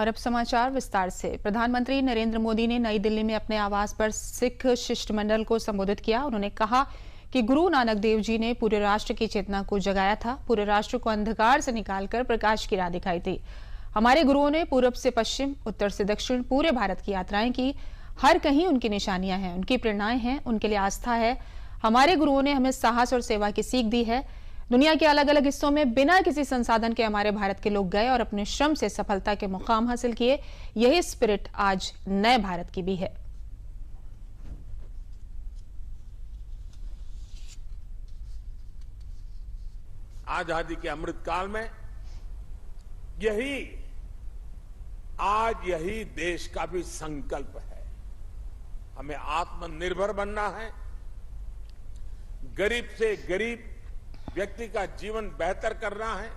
और अब समाचार विस्तार से। प्रधानमंत्री नरेंद्र मोदी ने नई दिल्ली में अपने आवास पर सिख शिष्टमंडल को संबोधित किया। उन्होंने कहा कि गुरु नानक देव जी ने पूरे राष्ट्र की चेतना को जगाया था, पूरे राष्ट्र को अंधकार से निकालकर प्रकाश की राह दिखाई थी। हमारे गुरुओं ने पूरब से पश्चिम, उत्तर से दक्षिण पूरे भारत की यात्राएं की। हर कहीं उनकी निशानियां हैं, उनकी प्रेरणाएं हैं, उनके लिए आस्था है। हमारे गुरुओं ने हमें साहस और सेवा की सीख दी है। दुनिया के अलग अलग हिस्सों में बिना किसी संसाधन के हमारे भारत के लोग गए और अपने श्रम से सफलता के मुकाम हासिल किए। यही स्पिरिट आज नए भारत की भी है। आजादी के अमृत काल में यही देश का भी संकल्प है। हमें आत्मनिर्भर बनना है। गरीब से गरीब व्यक्ति का जीवन बेहतर करना है।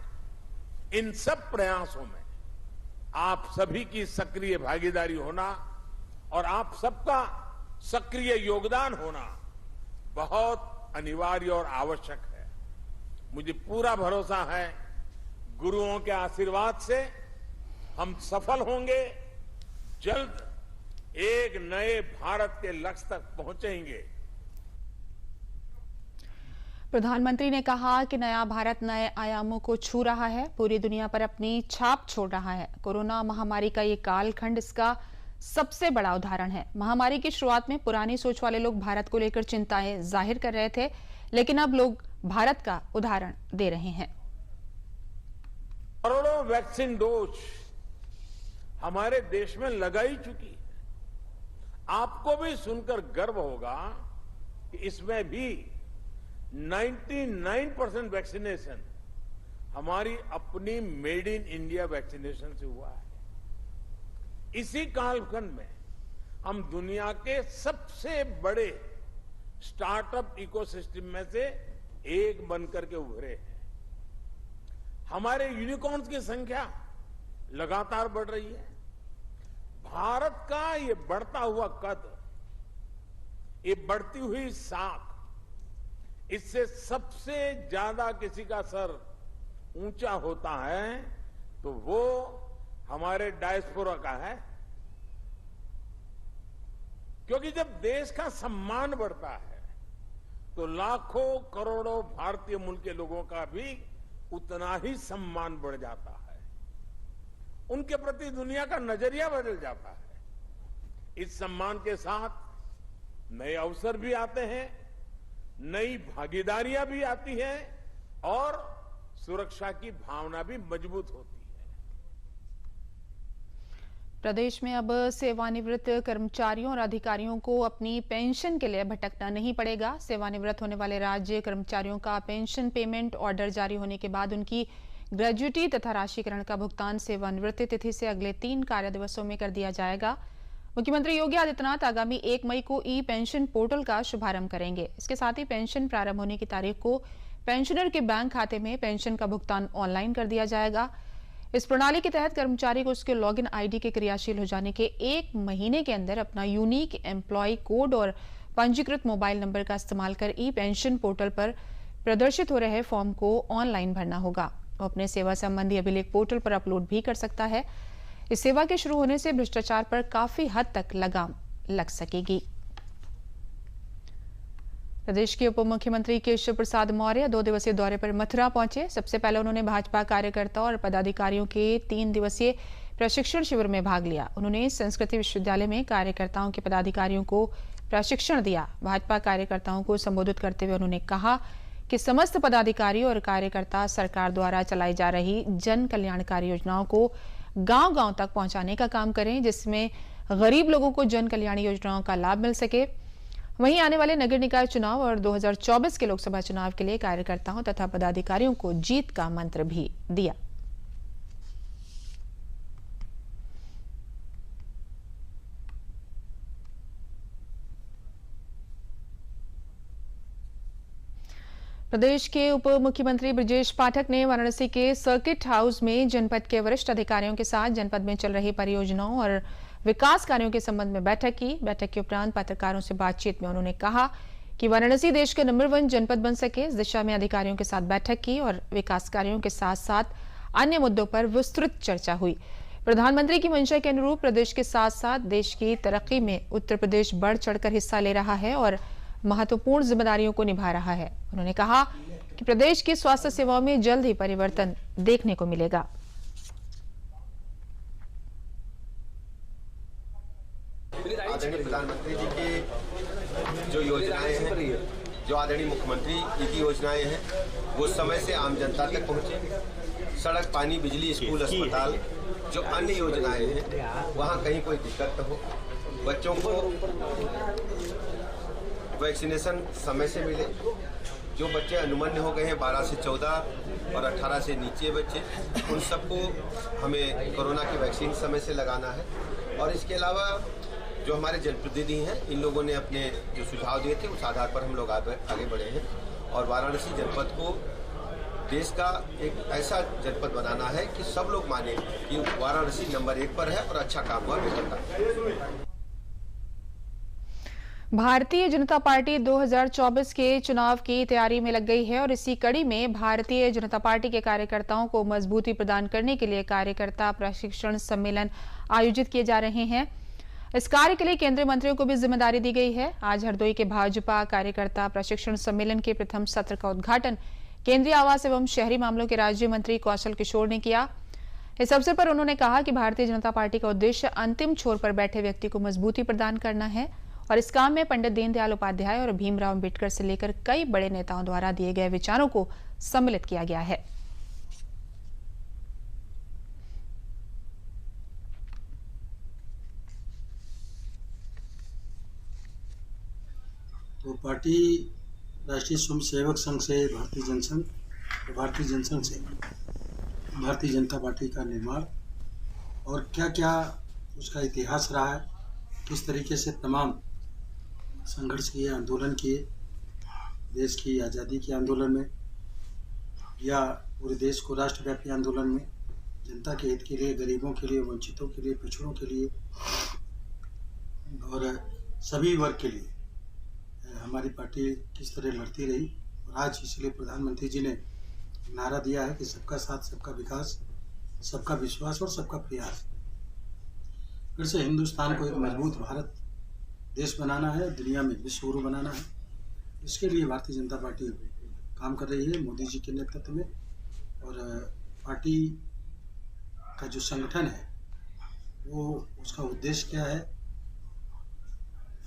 इन सब प्रयासों में आप सभी की सक्रिय भागीदारी होना और आप सबका सक्रिय योगदान होना बहुत अनिवार्य और आवश्यक है। मुझे पूरा भरोसा है, गुरुओं के आशीर्वाद से हम सफल होंगे, जल्द एक नए भारत के लक्ष्य तक पहुंचेंगे। प्रधानमंत्री ने कहा कि नया भारत नए आयामों को छू रहा है, पूरी दुनिया पर अपनी छाप छोड़ रहा है। कोरोना महामारी का ये कालखंड इसका सबसे बड़ा उदाहरण है। महामारी की शुरुआत में पुरानी सोच वाले लोग भारत को लेकर चिंताएं जाहिर कर रहे थे, लेकिन अब लोग भारत का उदाहरण दे रहे हैं। करोड़ों वैक्सीन डोज हमारे देश में लगाई चुकी है। आपको भी सुनकर गर्व होगा कि इसमें भी 99% वैक्सीनेशन हमारी अपनी मेड इन इंडिया वैक्सीनेशन से हुआ है। इसी कालखंड में हम दुनिया के सबसे बड़े स्टार्टअप इकोसिस्टम में से एक बनकर के उभरे हैं। हमारे यूनिकॉर्न्स की संख्या लगातार बढ़ रही है। भारत का ये बढ़ता हुआ कद, ये बढ़ती हुई साख, इससे सबसे ज्यादा किसी का सर ऊंचा होता है तो वो हमारे डायस्पोरा का है। क्योंकि जब देश का सम्मान बढ़ता है तो लाखों करोड़ों भारतीय मूल के लोगों का भी उतना ही सम्मान बढ़ जाता है। उनके प्रति दुनिया का नजरिया बदल जाता है। इस सम्मान के साथ नए अवसर भी आते हैं, नई भागीदारियां भी आती हैं और सुरक्षा की भावना भी मजबूत होती है। प्रदेश में अब सेवानिवृत्त कर्मचारियों और अधिकारियों को अपनी पेंशन के लिए भटकना नहीं पड़ेगा। सेवानिवृत्त होने वाले राज्य कर्मचारियों का पेंशन पेमेंट ऑर्डर जारी होने के बाद उनकी ग्रेजुटी तथा राशिकरण का भुगतान सेवानिवृत्ति तिथि से अगले 3 कार्य दिवसों में कर दिया जाएगा। मुख्यमंत्री योगी आदित्यनाथ आगामी 1 मई को ई पेंशन पोर्टल का शुभारंभ करेंगे। इसके साथ ही पेंशन प्रारंभ होने की तारीख को पेंशनर के बैंक खाते में पेंशन का भुगतान ऑनलाइन कर दिया जाएगा। इस प्रणाली के तहत कर्मचारी को उसके लॉगिन आईडी के क्रियाशील हो जाने के 1 महीने के अंदर अपना यूनिक एम्प्लॉय कोड और पंजीकृत मोबाइल नंबर का इस्तेमाल कर ई पेंशन पोर्टल पर प्रदर्शित हो रहे फॉर्म को ऑनलाइन भरना होगा। वो अपने सेवा संबंधी अभिलेख पोर्टल पर अपलोड भी कर सकता है। इस सेवा के शुरू होने से भ्रष्टाचार पर काफी हद तक लगाम लग सकेगी। प्रदेश के उप मुख्यमंत्री केशव प्रसाद मौर्य 2 दिवसीय दौरे पर मथुरा पहुंचे। सबसे पहले उन्होंने भाजपा कार्यकर्ताओं और पदाधिकारियों के 3 दिवसीय प्रशिक्षण शिविर में भाग लिया। उन्होंने संस्कृति विश्वविद्यालय में कार्यकर्ताओं के पदाधिकारियों को प्रशिक्षण दिया। भाजपा कार्यकर्ताओं को संबोधित करते हुए उन्होंने कहा कि समस्त पदाधिकारी और कार्यकर्ता सरकार द्वारा चलाई जा रही जन कल्याणकारी योजनाओं को गांव-गांव तक पहुंचाने का काम करें, जिसमें गरीब लोगों को जन कल्याण योजनाओं का लाभ मिल सके। वहीं आने वाले नगर निकाय चुनाव और 2024 के लोकसभा चुनाव के लिए कार्यकर्ताओं तथा पदाधिकारियों को जीत का मंत्र भी दिया। प्रदेश के उप मुख्यमंत्री ब्रजेश पाठक ने वाराणसी के सर्किट हाउस में जनपद के वरिष्ठ अधिकारियों के साथ जनपद में चल रही परियोजनाओं और विकास कार्यों के संबंध में बैठक की। बैठक के उपरांत पत्रकारों से बातचीत में उन्होंने कहा कि वाराणसी देश के नंबर 1 जनपद बन सके, इस दिशा में अधिकारियों के साथ बैठक की और विकास कार्यों के साथ साथ अन्य मुद्दों पर विस्तृत चर्चा हुई। प्रधानमंत्री की मंशा के अनुरूप प्रदेश के साथ साथ देश की तरक्की में उत्तर प्रदेश बढ़ चढ़कर हिस्सा ले रहा है और महत्वपूर्ण जिम्मेदारियों को निभा रहा है। उन्होंने कहा कि प्रदेश की स्वास्थ्य सेवाओं में जल्द ही परिवर्तन देखने को मिलेगा। आदरणीय प्रधानमंत्री जी की जो योजनाएं हैं, जो आदरणीय मुख्यमंत्री जी की योजनाएं हैं, वो समय से आम जनता तक पहुंचे। सड़क, पानी, बिजली, स्कूल, अस्पताल, जो अन्य योजनाएं हैं, वहां कहीं कोई दिक्कत न हो। बच्चों को वैक्सीनेशन समय से मिले। जो बच्चे अनुमन्य हो गए हैं 12 से 14 और 18 से नीचे बच्चे, उन सबको हमें कोरोना की वैक्सीन समय से लगाना है। और इसके अलावा जो हमारे जनप्रतिनिधि हैं, इन लोगों ने अपने जो सुझाव दिए थे, उस आधार पर हम लोग आगे बढ़े हैं और वाराणसी जनपद को देश का एक ऐसा जनपद बनाना है कि सब लोग माने कि वाराणसी नंबर 1 पर है और अच्छा काम हुआ, बेहतर काम। भारतीय जनता पार्टी 2024 के चुनाव की तैयारी में लग गई है और इसी कड़ी में भारतीय जनता पार्टी के कार्यकर्ताओं को मजबूती प्रदान करने के लिए कार्यकर्ता प्रशिक्षण सम्मेलन आयोजित किए जा रहे हैं। इस कार्य के लिए केंद्रीय मंत्रियों को भी जिम्मेदारी दी गई है। आज हरदोई के भाजपा कार्यकर्ता प्रशिक्षण सम्मेलन के प्रथम सत्र का उद्घाटन केंद्रीय आवास एवं शहरी मामलों के राज्य मंत्री कौशल किशोर ने किया। इस अवसर पर उन्होंने कहा कि भारतीय जनता पार्टी का उद्देश्य अंतिम छोर पर बैठे व्यक्ति को मजबूती प्रदान करना है और इस काम में पंडित दीनदयाल उपाध्याय और भीमराव अम्बेडकर से लेकर कई बड़े नेताओं द्वारा दिए गए विचारों को सम्मिलित किया गया है। तो पार्टी राष्ट्रीय स्वयंसेवक संघ से भारतीय जनसंघ, भारतीय जनसंघ से भारतीय जनता पार्टी का निर्माण और क्या क्या उसका इतिहास रहा है, किस तरीके से तमाम संघर्ष किए, आंदोलन किए, देश की आज़ादी के आंदोलन में या पूरे देश को राष्ट्रव्यापी आंदोलन में, जनता के हित के लिए, गरीबों के लिए, वंचितों के लिए, पिछड़ों के लिए और सभी वर्ग के लिए हमारी पार्टी किस तरह लड़ती रही। और आज इसलिए प्रधानमंत्री जी ने नारा दिया है कि सबका साथ, सबका विकास, सबका विश्वास और सबका प्रयास। फिर से हिंदुस्तान को एक मजबूत भारत देश बनाना है, दुनिया में विश्व गुरु बनाना है। इसके लिए भारतीय जनता पार्टी काम कर रही है मोदी जी के नेतृत्व में। और पार्टी का जो संगठन है वो, उसका उद्देश्य क्या है,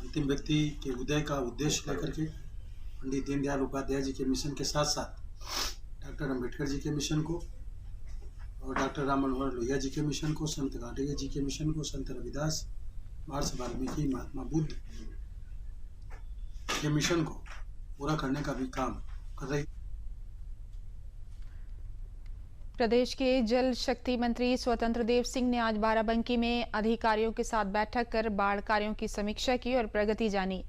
अंतिम व्यक्ति के उदय का उद्देश्य लेकर के पंडित दीनदयाल उपाध्याय जी के मिशन के साथ साथ डॉक्टर अम्बेडकर जी के मिशन को और डॉक्टर राम मनोहर लोहिया जी के मिशन को, संत गाडगे जी के मिशन को, संत रविदास, महर्षि वाल्मीकि, महात्मा बुद्ध के मिशन को पूरा करने का भी काम कर रही। प्रदेश के जल शक्ति मंत्री स्वतंत्र देव सिंह ने आज बाराबंकी में अधिकारियों के साथ बैठक कर बाढ़ कार्यों की समीक्षा की और प्रगति जानी।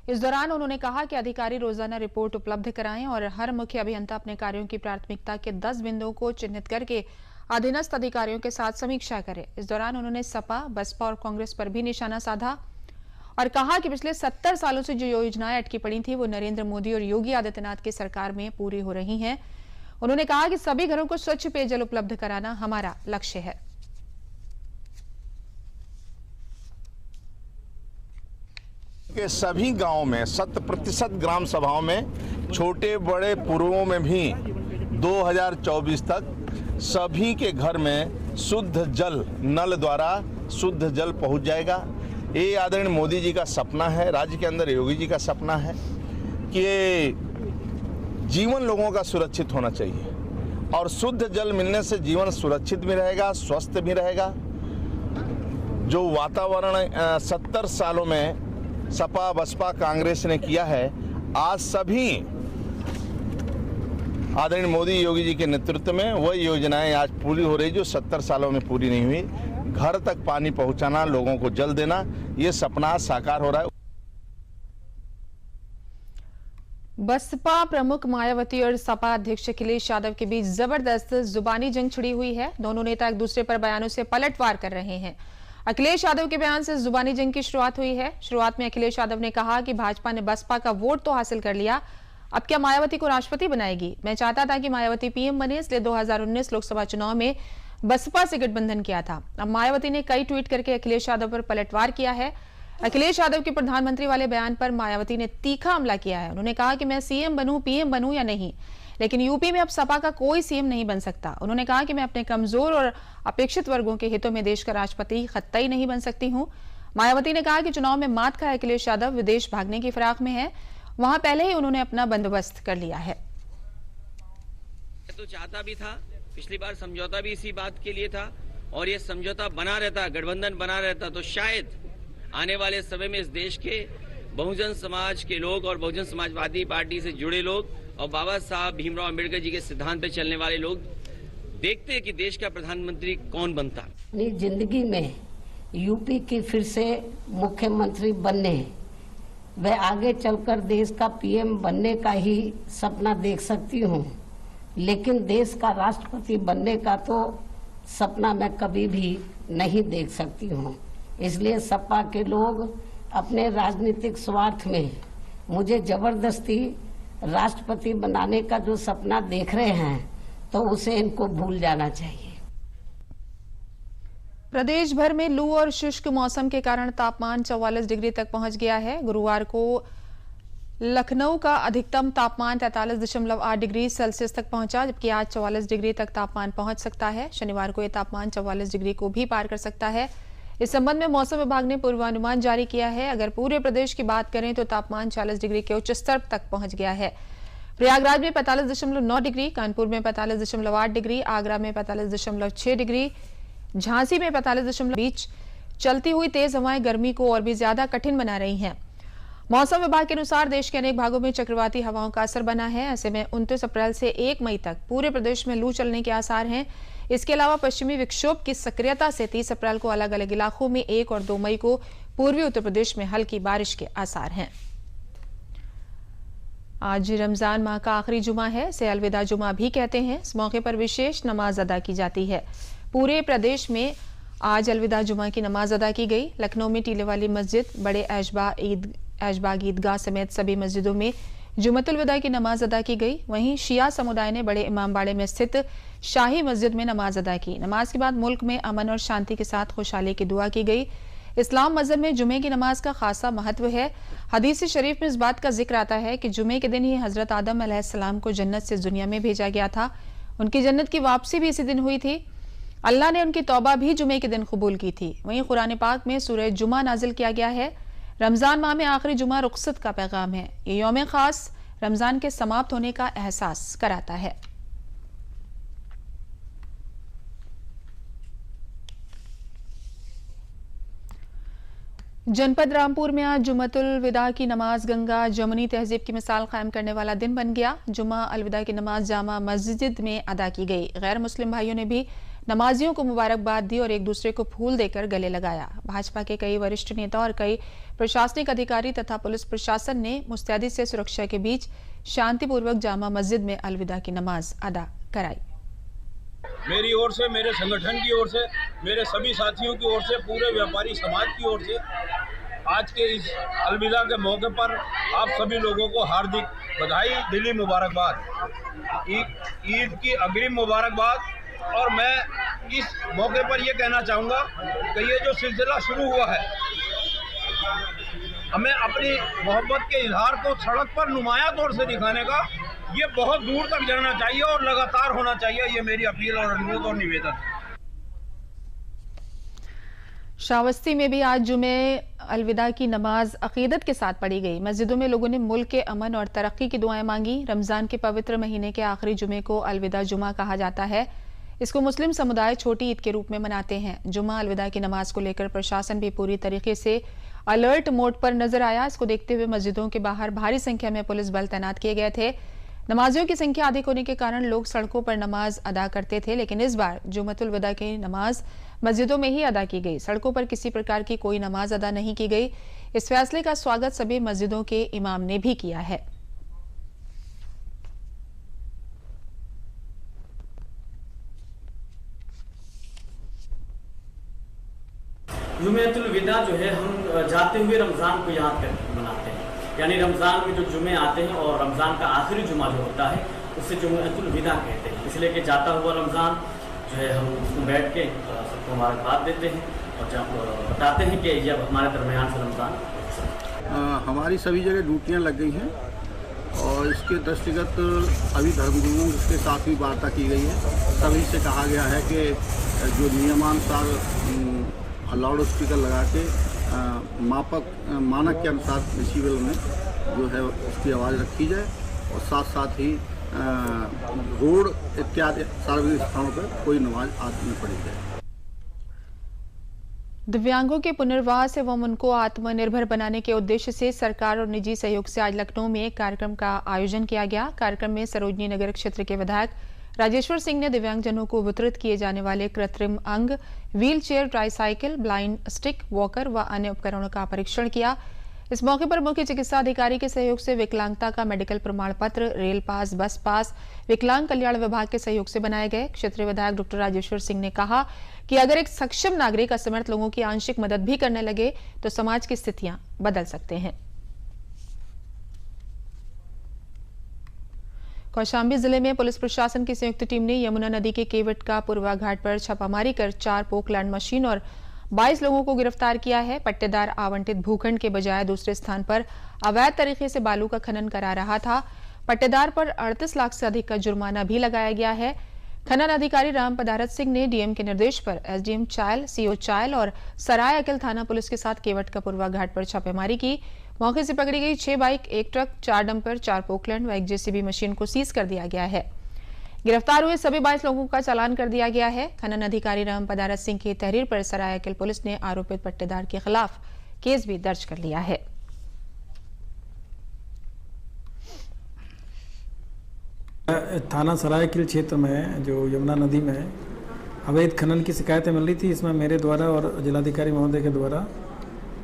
इस दौरान उन्होंने कहा कि अधिकारी रोजाना रिपोर्ट उपलब्ध कराएं और हर मुख्य अभियंता अपने कार्यों की प्राथमिकता के 10 बिंदुओं को चिन्हित करके अधीनस्थ अधिकारियों के साथ समीक्षा करे। इस दौरान उन्होंने सपा, बसपा और कांग्रेस पर भी निशाना साधा और कहा कि पिछले 70 सालों से जो योजनाएं अटकी पड़ी थी वो नरेंद्र मोदी और योगी आदित्यनाथ की सरकार में पूरी हो रही हैं। उन्होंने कहा कि सभी घरों को स्वच्छ पेयजल उपलब्ध कराना हमारा लक्ष्य है। के सभी गांवों में 100% ग्राम सभाओं में, छोटे बड़े पूर्वों में भी 2024 तक सभी के घर में शुद्ध जल, नल द्वारा शुद्ध जल पहुंच जाएगा। ये आदरणीय मोदी जी का सपना है, राज्य के अंदर योगी जी का सपना है कि जीवन लोगों का सुरक्षित होना चाहिए और शुद्ध जल मिलने से जीवन सुरक्षित भी रहेगा, स्वस्थ भी रहेगा। जो वातावरण 70 सालों में सपा, बसपा, कांग्रेस ने किया है, आज सभी आदरणीय मोदी योगी जी के नेतृत्व में वही योजनाएं आज पूरी हो रही जो 70 सालों में पूरी नहीं हुई। घर तक पानी पहुंचाना, लोगों को जल देना, ये सपना साकार हो रहा है। बसपा प्रमुख मायावती और सपा अध्यक्ष अखिलेश यादव के बीच जबरदस्त जुबानी जंग छिड़ी हुई है। दोनों नेता एक दूसरे पर बयानों से पलटवार कर रहे हैं। अखिलेश यादव के बयान से जुबानी जंग की शुरुआत हुई है। शुरुआत में अखिलेश यादव ने कहा कि भाजपा ने बसपा का वोट तो हासिल कर लिया, अब क्या मायावती को राष्ट्रपति बनाएगी? मैं चाहता था कि मायावती पीएम बने, इसलिए 2019 लोकसभा चुनाव में बसपा से गठबंधन किया था। अब मायावती ने कई ट्वीट करके अखिलेश यादव पर पलटवार किया है। अखिलेश यादव के प्रधानमंत्री वाले बयान पर मायावती ने तीखा हमला किया है। उन्होंने कहा कि मैं सीएम बनूं, पीएम बनूं या नहीं, लेकिन यूपी में अब सपा का कोई सीएम नहीं बन सकता। उन्होंने कहा कि मैं अपने कमजोर और अपेक्षित वर्गों के हितों में देश का राष्ट्रपति कतई नहीं बन सकती हूं। मायावती ने कहा कि चुनाव में मात खाए अखिलेश यादव विदेश भागने की फिराक में है, वहां पहले ही उन्होंने अपना बंदोबस्त कर लिया है। तो चाहता भी था, पिछली बार समझौता भी इसी बात के लिए था, और ये समझौता बना रहता, गठबंधन बना रहता, तो शायद आने वाले समय में इस देश के बहुजन समाज के लोग और बहुजन समाजवादी पार्टी से जुड़े लोग और बाबा साहब भीमराव अंबेडकर जी के सिद्धांत पे चलने वाले लोग देखते हैं कि देश का प्रधानमंत्री कौन बनता। अपनी जिंदगी में यूपी की फिर से मुख्यमंत्री बनने, वह आगे चलकर देश का पीएम बनने का ही सपना देख सकती हूँ, लेकिन देश का राष्ट्रपति बनने का तो सपना मैं कभी भी नहीं देख सकती हूँ। इसलिए सपा के लोग अपने राजनीतिक स्वार्थ में मुझे जबरदस्ती राष्ट्रपति बनाने का जो सपना देख रहे हैं, तो उसे इनको भूल जाना चाहिए। प्रदेश भर में लू और शुष्क मौसम के कारण तापमान 44 डिग्री तक पहुंच गया है। गुरुवार को लखनऊ का अधिकतम तापमान 43.8 डिग्री सेल्सियस तक पहुंचा, जबकि आज 44 डिग्री तक तापमान पहुंच सकता है। शनिवार को यह तापमान 44 डिग्री को भी पार कर सकता है। इस संबंध में मौसम विभाग ने पूर्वानुमान जारी किया है। अगर पूरे प्रदेश की बात करें तो तापमान 40 डिग्री के उच्च स्तर तक पहुंच गया है। प्रयागराज में 45.9 डिग्री, कानपुर में 45.8 डिग्री, आगरा में 45.6 डिग्री, झांसी में 45 बीच चलती हुई तेज हवाएं गर्मी को और भी ज्यादा कठिन बना रही हैं। मौसम विभाग के अनुसार देश के अनेक भागों में चक्रवाती हवाओं का असर बना है। ऐसे में 29 अप्रैल से 1 मई तक पूरे प्रदेश में लू चलने के आसार हैं। इसके अलावा पश्चिमी विक्षोभ की सक्रियता से 30 अप्रैल को अलग अलग इलाकों में 1 और 2 मई को पूर्वी उत्तर प्रदेश में हल्की बारिश के आसार हैं। आज रमजान माह का आखिरी जुमा है, इसे अलविदा जुमा भी कहते हैं। इस मौके पर विशेष नमाज अदा की जाती है। पूरे प्रदेश में आज अलविदा जुमा की नमाज अदा की गई। लखनऊ में टीले वाली मस्जिद, बड़े ऐशबाग ईदगाह समेत सभी मस्जिदों में जुमतुल विदा की नमाज अदा की गई। वहीं शिया समुदाय ने बड़े इमामबाड़े में स्थित शाही मस्जिद में नमाज अदा की। नमाज के बाद मुल्क में अमन और शांति के साथ खुशहाली की दुआ की गई। इस्लाम मजहब में जुमे की नमाज का खासा महत्व है। हदीस शरीफ में इस बात का जिक्र आता है कि जुमे के दिन ही हजरत आदम अलैहिस्सलाम को जन्नत से दुनिया में भेजा गया था। उनकी जन्नत की वापसी भी इसी दिन हुई थी। अल्लाह ने उनकी तौबा भी जुमे के दिन कबूल की थी। वहीं कुरान पाक में सूरह जुमा नाजिल किया गया है। रमजान माह में आखिरी जुमा रुखसत का पैगाम है। ये यौम खास रमजान के समाप्त होने का एहसास कराता है। जनपद रामपुर में आज जुमतुल विदा की नमाज गंगा जमुनी तहजीब की मिसाल कायम करने वाला दिन बन गया। जुमा अलविदा की नमाज जामा मस्जिद में अदा की गई। गैर मुस्लिम भाइयों ने भी नमाजियों को मुबारकबाद दी और एक दूसरे को फूल देकर गले लगाया। भाजपा के कई वरिष्ठ नेता और कई प्रशासनिक अधिकारी तथा पुलिस प्रशासन ने मुस्तैदी से सुरक्षा के बीच शांतिपूर्वक जामा मस्जिद में अलविदा की नमाज अदा कराई। मेरी ओर से, मेरे संगठन की ओर से, मेरे सभी साथियों की ओर से, पूरे व्यापारी समाज की ओर से आज के इस अलविदा के मौके पर आप सभी लोगों को हार्दिक बधाई, दिली मुबारकबाद, ईद की अग्रिम मुबारकबाद। और मैं इस मौके पर ये कहना चाहूँगा कि ये जो सिलसिला शुरू हुआ है, हमें अपनी मोहब्बत के इजहार को सड़क पर नुमाया तौर से दिखाने का ये बहुत दूर तक जाना चाहिए और लगातार होना चाहिए। ये मेरी अपील और अनुरोध और निवेदन है। श्रावस्ती में भी आज जुमे अलविदा की नमाज अकीदत के साथ पढ़ी गई। मस्जिदों में लोगों ने मुल्क के अमन और तरक्की की दुआएं मांगी। रमजान के पवित्र महीने के आखिरी जुमे को अलविदा जुमा कहा जाता है। इसको मुस्लिम समुदाय छोटी ईद के रूप में मनाते हैं। जुमा अलविदा की नमाज को लेकर प्रशासन भी पूरी तरीके से अलर्ट मोड पर नजर आया। इसको देखते हुए मस्जिदों के बाहर भारी संख्या में पुलिस बल तैनात किए गए थे। नमाजियों की संख्या अधिक होने के कारण लोग सड़कों पर नमाज अदा करते थे, लेकिन इस बार जुमतुल विदा की नमाज मस्जिदों में ही अदा की गई। सड़कों पर किसी प्रकार की कोई नमाज अदा नहीं की गई। इस फैसले का स्वागत सभी मस्जिदों के इमाम ने भी किया है। जुमेतुल विदा जो है हम जाते हुए रमज़ान को याद करके मनाते हैं। यानी रमज़ान में जो जुमे आते हैं और रमज़ान का आखिरी जुमा जो होता है उसे जुमेतुल विदा कहते हैं। इसलिए कि जाता हुआ रमज़ान जो है हम उसमें बैठ के सबको मुबारकबाद देते हैं और जब बताते हैं कि जब हमारे दरमियान से रमज़ान। हमारी सभी जगह ड्यूटियाँ लग गई हैं और इसके दृष्टिगत अभी धर्मगुरुओं के साथ भी वार्ता की गई है। सभी से कहा गया है कि जो नियमानुसार लाउड स्पीकर लगा के मानक के अनुसार डेसिबल में जो है उसकी आवाज़ रखी जाए और साथ साथ ही रोड इत्यादि सार्वजनिक स्थानों पर कोई नमाज आज नहीं पढ़ी जाए। दिव्यांगों के पुनर्वास एवं उनको आत्मनिर्भर बनाने के उद्देश्य से सरकार और निजी सहयोग से आज लखनऊ में एक कार्यक्रम का आयोजन किया गया। कार्यक्रम में सरोजनी नगर क्षेत्र के विधायक राजेश्वर सिंह ने दिव्यांगजनों को वितरित किए जाने वाले कृत्रिम अंग, wheel chair, tricycle, blind stick, walker व अन्य उपकरणों का परीक्षण किया। इस मौके पर मुख्य चिकित्सा अधिकारी के सहयोग से विकलांगता का मेडिकल प्रमाण पत्र, रेल पास, बस पास विकलांग कल्याण विभाग के सहयोग से बनाए गए। क्षेत्रीय विधायक डॉक्टर राजेश्वर सिंह ने कहा कि अगर एक सक्षम नागरिक असमर्थ लोगों की आंशिक मदद भी करने लगे तो समाज की स्थितियां बदल सकते हैं। कौशाम्बी जिले में पुलिस प्रशासन की संयुक्त टीम ने यमुना नदी के केवट का पूर्वा घाट पर छापामारी कर 4 पोकलैंड मशीन और 22 लोगों को गिरफ्तार किया है। पट्टेदार आवंटित भूखंड के बजाय दूसरे स्थान पर अवैध तरीके से बालू का खनन करा रहा था। पट्टेदार पर 38 लाख से अधिक का जुर्माना भी लगाया गया है। खनन अधिकारी राम पदारथ सिंह ने डीएम के निर्देश पर एसडीएम चायल, सीओ चायल और सराय अकिल थाना पुलिस के साथ केवट का पूर्वा घाट पर छापेमारी की। मौके से पकड़ी गई 6 बाइक, 1 ट्रक, 4 डंपर, 4 पोकलैंड व 1 जेसीबी मशीन को सीज कर दिया गया है। गिरफ्तार हुए सभी 22 लोगों का चालान कर दिया गया है। खनन अधिकारी राम पदारथ सिंह की तहरीर पर सराय अकिल पुलिस ने आरोपित पट्टेदार के खिलाफ केस भी दर्ज कर लिया है। थाना सरायकिल क्षेत्र में जो यमुना नदी में अवैध खनन की शिकायतें मिल रही थी, इसमें मेरे द्वारा और जिलाधिकारी महोदय के द्वारा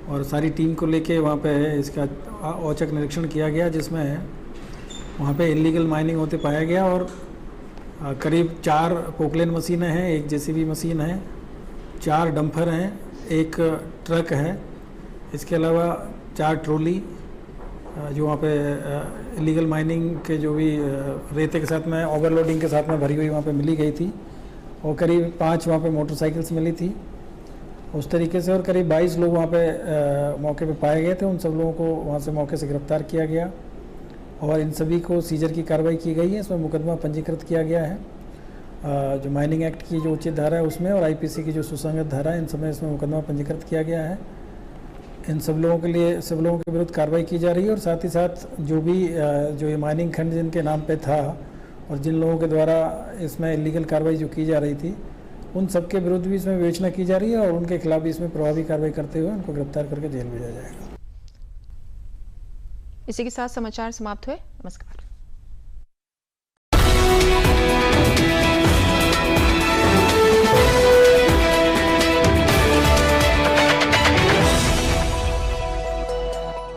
और सारी टीम को लेके वहाँ पे इसका औचक निरीक्षण किया गया, जिसमें वहाँ पे इलीगल माइनिंग होते पाया गया और करीब 4 पोकलैंड मशीनें हैं, 1 जेसीबी मशीन है, 4 डंपर हैं, 1 ट्रक है, इसके अलावा 4 ट्रॉली जो वहाँ पे इलीगल माइनिंग के जो भी रेते के साथ में ओवरलोडिंग के साथ में भरी हुई वहाँ पे मिली गई थी और करीब 5 वहाँ पे मोटरसाइकिल्स मिली थी उस तरीके से और करीब 22 लोग वहाँ पे मौके पे पाए गए थे। उन सब लोगों को वहाँ से मौके से गिरफ्तार किया गया और इन सभी को सीजर की कार्रवाई की गई है। इसमें मुकदमा पंजीकृत किया गया है जो माइनिंग एक्ट की जो उचित धारा है उसमें और आईपीसी की जो सुसंगत धारा है इन सब में इसमें मुकदमा पंजीकृत किया गया है। इन सब लोगों के लिए सब लोगों के विरुद्ध कार्रवाई की जा रही है और साथ ही साथ जो भी जो ये माइनिंग खंड जिनके नाम पे था और जिन लोगों के द्वारा इसमें इलीगल कार्रवाई जो की जा रही थी उन सब के विरुद्ध भी इसमें विवेचना की जा रही है और उनके खिलाफ भी इसमें प्रभावी कार्रवाई करते हुए उनको गिरफ्तार करके जेल भेजा जाएगा। इसी के साथ समाचार समाप्त हुए। नमस्कार।